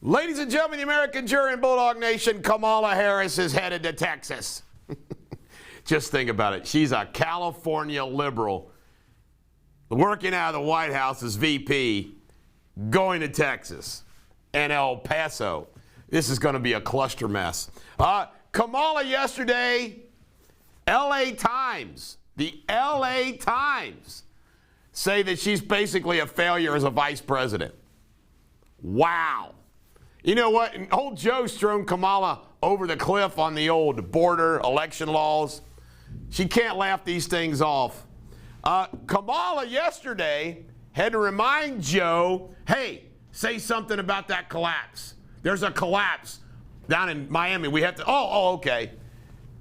Ladies and gentlemen, the American jury in Bulldog Nation, Kamala Harris is headed to Texas. Just think about it. She's a California liberal working out of the White House as VP, going to Texas and El Paso. This is going to be a cluster mess. Kamala yesterday, LA Times, the LA Times, say that she's basically a failure as a vice president. Wow. You know what? Old Joe's thrown Kamala over the cliff on the old border election laws. She can't laugh these things off. Kamala yesterday had to remind Joe, hey, say something about that collapse. There's a collapse down in Miami. We have to, okay.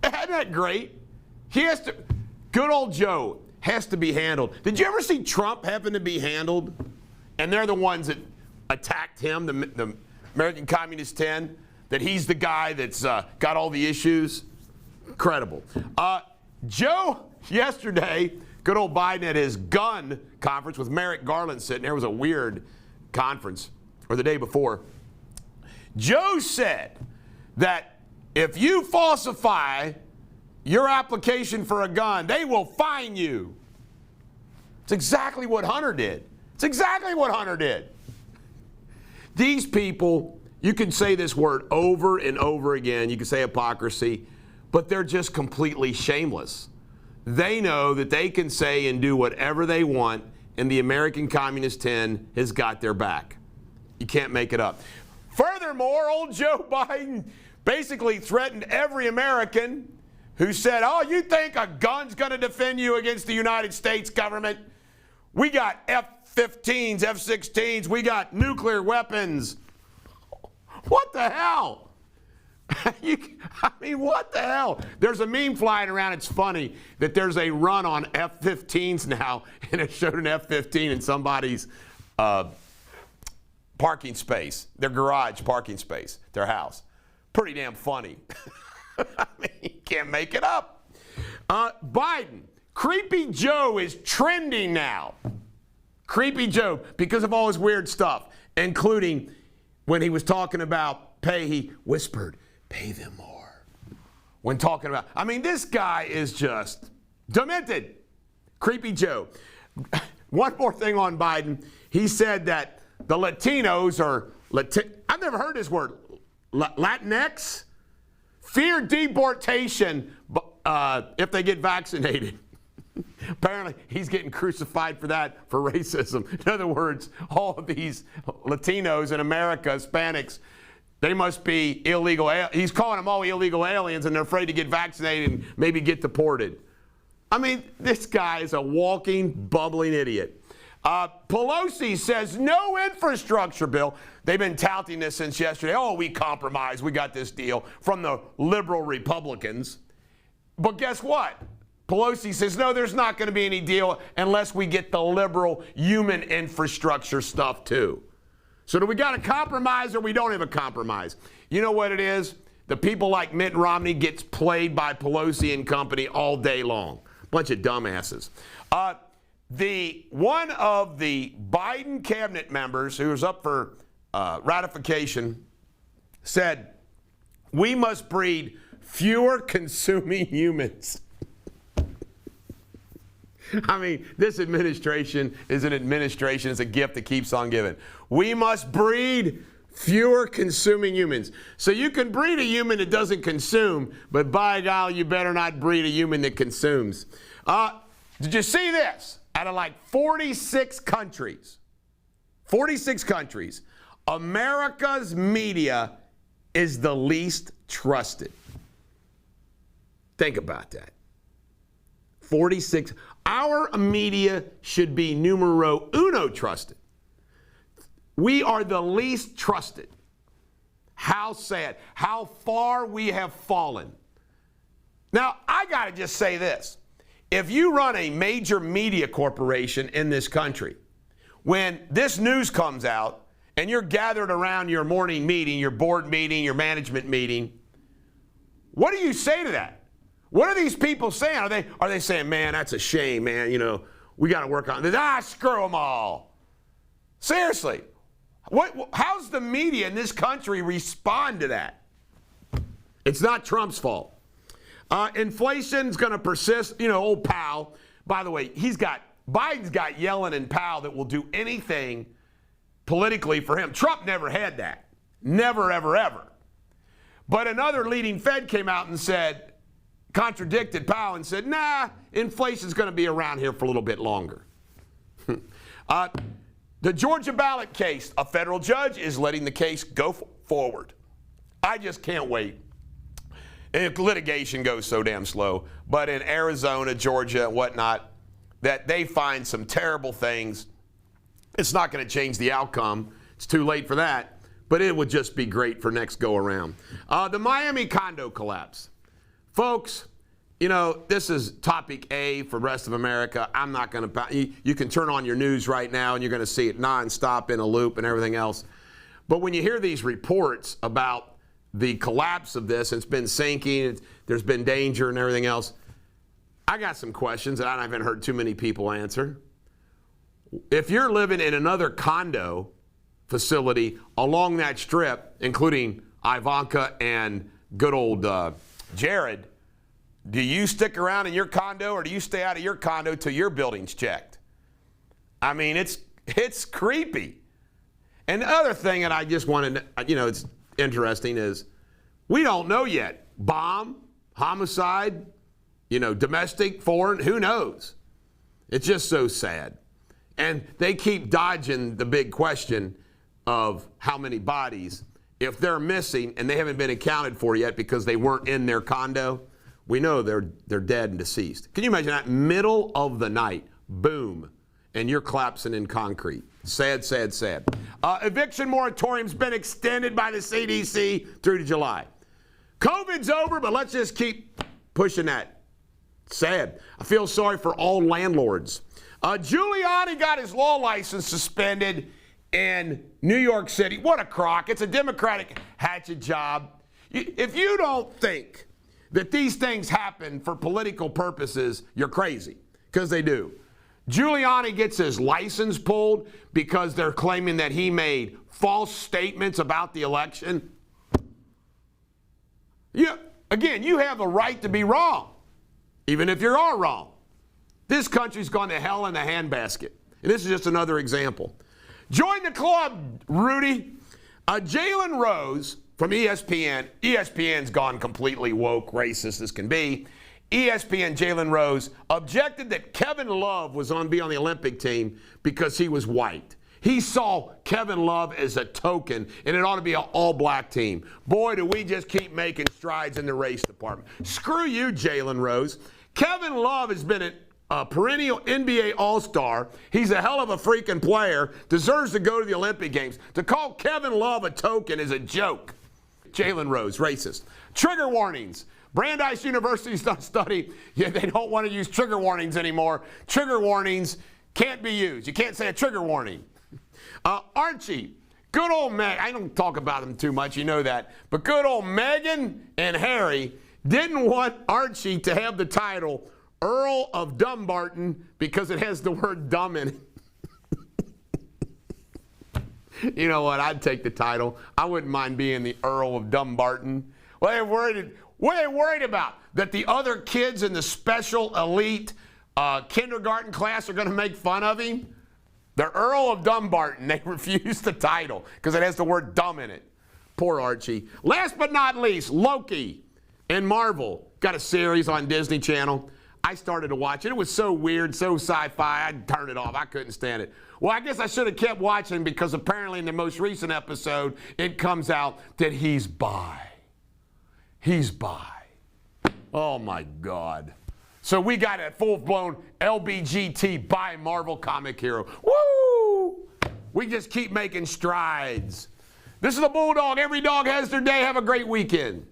Isn't that great? He has to, good old Joe has to be handled. Did you ever see Trump happen to be handled? And they're the ones that attacked him, the American Communist 10, that he's the guy that's got all the issues. Incredible. Joe, yesterday, good old Biden at his gun conference with Merrick Garland sitting there. It was a weird conference, or the day before. Joe said that if you falsify your application for a gun, they will fine you. It's exactly what Hunter did. It's exactly what Hunter did. These people, you can say this word over and over again. You can say hypocrisy, but they're just completely shameless. They know that they can say and do whatever they want, and the American Communist 10 has got their back. You can't make it up. Furthermore, old Joe Biden basically threatened every American who said, oh, you think a gun's going to defend you against the United States government? We got F-15s, F-16s, we got nuclear weapons. What the hell? What the hell? There's a meme flying around. It's funny that there's a run on F-15s now, and it showed an F-15 in somebody's parking space, their garage parking space, their house. Pretty damn funny. You can't make it up. Biden, Creepy Joe is trending now. Creepy Joe, because of all his weird stuff, including when he was talking about pay, he whispered, pay them more. When talking about, this guy is just demented. Creepy Joe. One more thing on Biden. He said that the Latinos are, I've never heard this word, Latinx, fear deportation if they get vaccinated. Apparently, he's getting crucified for that, for racism. In other words, all of these Latinos in America, Hispanics, they must be illegal. He's calling them all illegal aliens, and they're afraid to get vaccinated and maybe get deported. This guy is a walking, bumbling idiot. Pelosi says no infrastructure bill. They've been touting this since yesterday. Oh, we compromised. We got this deal from the liberal Republicans. But guess what? Pelosi says, no, there's not going to be any deal unless we get the liberal human infrastructure stuff too. So do we got a compromise or we don't have a compromise? You know what it is? The people like Mitt Romney gets played by Pelosi and company all day long. Bunch of dumbasses. One of the Biden cabinet members who was up for ratification said, we must breed fewer consuming humans. This administration is an administration. It's a gift that keeps on giving. We must breed fewer consuming humans. So you can breed a human that doesn't consume, but by golly, you better not breed a human that consumes. Did you see this? Out of like 46 countries, America's media is the least trusted. Think about that. 46. Our media should be numero uno trusted. We are the least trusted. How sad. How far we have fallen. Now, I got to just say this. If you run a major media corporation in this country, when this news comes out and you're gathered around your morning meeting, your board meeting, your management meeting, what do you say to that? What are these people saying? Are they saying, man, that's a shame, man, we got to work on this. Screw them all. Seriously. How's the media in this country respond to that? It's not Trump's fault. Inflation's going to persist. You know, old Powell. By the way, Biden's got Yellen and Powell that will do anything politically for him. Trump never had that. Never, ever, ever. But another leading Fed came out and contradicted Powell and said, nah, inflation's going to be around here for a little bit longer. The Georgia ballot case, a federal judge is letting the case go forward. I just can't wait. And litigation goes so damn slow. But in Arizona, Georgia, and whatnot, that they find some terrible things. It's not going to change the outcome. It's too late for that. But it would just be great for next go around. The Miami condo collapse. Folks, you know, this is topic A for the rest of America. I'm not going to, you can turn on your news right now and you're going to see it nonstop in a loop and everything else. But when you hear these reports about the collapse of this, it's been sinking, there's been danger and everything else, I got some questions that I haven't heard too many people answer. If you're living in another condo facility along that strip, including Ivanka and good old Jared, do you stick around in your condo or do you stay out of your condo till your building's checked? I mean, it's creepy. And the other thing that I just wanted to, you know, it's interesting is we don't know yet. Bomb, homicide, you know, domestic, foreign, who knows? It's just so sad. And they keep dodging the big question of how many bodies. If they're missing and they haven't been accounted for yet because they weren't in their condo, we know they're dead and deceased. Can you imagine that? Middle of the night, boom, and you're collapsing in concrete. Sad, sad, sad. Eviction moratorium's been extended by the CDC through to July. COVID's over, but let's just keep pushing that. Sad. I feel sorry for all landlords. Giuliani got his law license suspended in New York City. What a crock. It's a Democratic hatchet job. If you don't think that these things happen for political purposes, you're crazy, because they do. Giuliani gets his license pulled because they're claiming that he made false statements about the election. Again, you have a right to be wrong, even if you are wrong. This country's gone to hell in a handbasket. And this is just another example. Join the club, Rudy. Jalen Rose from ESPN. ESPN's gone completely woke, racist as can be. ESPN Jalen Rose objected that Kevin Love was be on the Olympic team because he was white. He saw Kevin Love as a token, and it ought to be an all-black team. Boy, do we just keep making strides in the race department. Screw you, Jalen Rose. Kevin Love has been a perennial NBA All-Star. He's a hell of a freaking player, deserves to go to the Olympic Games. To call Kevin Love a token is a joke. Jalen Rose, racist. Trigger warnings. Brandeis University's done a study. Yeah, they don't want to use trigger warnings anymore. Trigger warnings can't be used. You can't say a trigger warning. Archie, good old Meg. I don't talk about them too much, you know that. But good old Meghan and Harry didn't want Archie to have the title Earl of Dumbarton because it has the word dumb in it. You know what? I'd take the title. I wouldn't mind being the Earl of Dumbarton. What are they worried about? That the other kids in the special elite kindergarten class are going to make fun of him? The Earl of Dumbarton, they refused the title because it has the word dumb in it. Poor Archie. Last but not least, Loki and Marvel got a series on Disney Channel. I started to watch it. It was so weird, so sci-fi, I'd turn it off. I couldn't stand it. Well, I guess I should have kept watching because apparently in the most recent episode, it comes out that he's bi. He's bi. Oh, my God. So we got a full-blown LBGT bi Marvel comic hero. Woo! We just keep making strides. This is the Bulldog. Every dog has their day. Have a great weekend.